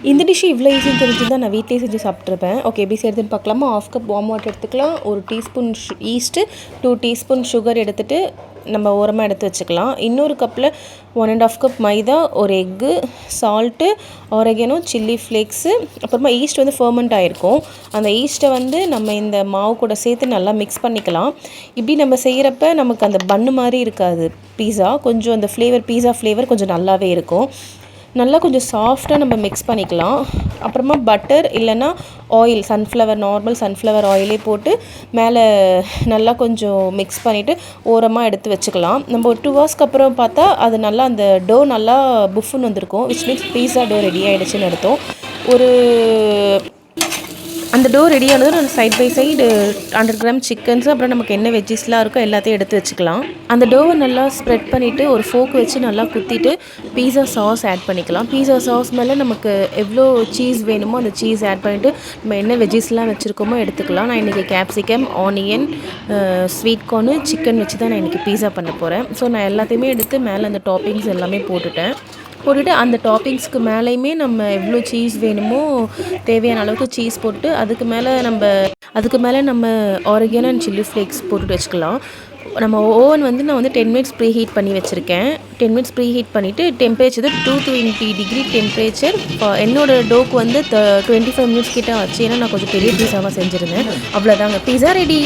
இந்த டிஷ் இவ்வளோ ஈஸின்னு தெரிஞ்சுதான் நான் வீட்டிலே செஞ்சு சாப்பிட்ருப்பேன். ஓகே, எப்படி செய்யறதுன்னு பார்க்கலாமா? 1/2 கப் வார்ம் வாட்டர் எடுத்துக்கலாம். 1 டீஸ்பூன் ஈஸ்ட்டு, 2 டீஸ்பூன் சுகர் எடுத்துகிட்டு நம்ம ஓரமாக எடுத்து வச்சுக்கலாம். இன்னொரு கப்பில் 1 1/2 கப் மைதா, ஒரு egg, salt, oregano, chilli flakes, அப்புறமா ஈஸ்ட் வந்து ஃபர்மெண்ட் ஆகிருக்கும். அந்த ஈஸ்ட்டை வந்து நம்ம இந்த மாவு கூட சேர்த்து நல்லா மிக்ஸ் பண்ணிக்கலாம். இப்படி நம்ம செய்கிறப்ப நமக்கு அந்த பன்னு மாதிரி இருக்காது பீஸா. கொஞ்சம் அந்த பீஸா ஃப்ளேவர் கொஞ்சம் நல்லாவே இருக்கும். நல்லா கொஞ்சம் சாஃப்டாக நம்ம மிக்ஸ் பண்ணிக்கலாம். அப்புறமா பட்டர் இல்லைன்னா ஆயில், நார்மல் சன்ஃப்ளவர் ஆயிலே போட்டு மேலே நல்லா கொஞ்சம் மிக்ஸ் பண்ணிவிட்டு ஓரமாக எடுத்து வச்சுக்கலாம். நம்ம ஒரு 2 ஹவர்ஸ்க்கு அப்புறம் பார்த்தா அது நல்லா அந்த டோ நல்லா புஃப்னு வந்திருக்கும். Which means pizza dough ready ஆகிடுச்சுன்னு அர்த்தம். அந்த டோ ரெடி ஆனதும் நம்ம side by side 100 gram chickens, அப்புறம் நமக்கு என்ன வெஜ்ஜஸ்லாம் இருக்கோ எல்லாத்தையும் எடுத்து வச்சுக்கலாம். அந்த டோவை நல்லா ஸ்ப்ரெட் பண்ணிவிட்டு ஒரு ஃபோக் வச்சு நல்லா குத்திட்டு பீஸா சாஸ் ஆட் பண்ணிக்கலாம். பீஸா சாஸ் மேலே நமக்கு எவ்வளோ சீஸ் வேணுமோ அந்த சீஸ் ஆட் பண்ணிவிட்டு நம்ம என்ன வெஜ்ஜஸ்லாம் வச்சுருக்கோமோ எடுத்துக்கலாம். நான் இன்றைக்கி கேப்சிகம், ஆனியன், ஸ்வீட் கார்னு, சிக்கன் வச்சு தான் நான் இன்றைக்கி பீஸா பண்ண போகிறேன். ஸோ நான் எல்லாத்தையுமே எடுத்து மேலே அந்த டாப்பிங்ஸ் எல்லாமே போட்டுட்டு அந்த டாப்பிங்ஸ்க்கு மேலேயுமே நம்ம எவ்வளோ சீஸ் வேணுமோ தேவையான அளவுக்கு சீஸ் போட்டு அதுக்கு மேலே நம்ம ஆரிகனோ அண்ட் சில்லி ஃப்ளேக்ஸ் போட்டுட்டு வச்சுக்கலாம். நம்ம ஓவன் வந்து நான் வந்து 10 மினிட்ஸ் ப்ரீ ஹீட் பண்ணி வச்சுருக்கேன். 10 மினிட்ஸ் ப்ரீ ஹீட் பண்ணிவிட்டு டெம்பரேச்சர் 220 டிகிரி டெம்பரேச்சர். என்னோடய டோக்கு வந்து 25 மினிட்ஸ் கிட்ட ஆச்சு. ஏன்னா நான் கொஞ்சம் பெரிய பீஸாவாக செஞ்சுருந்தேன். அவ்வளோதாங்க, பீஸா ரெடி.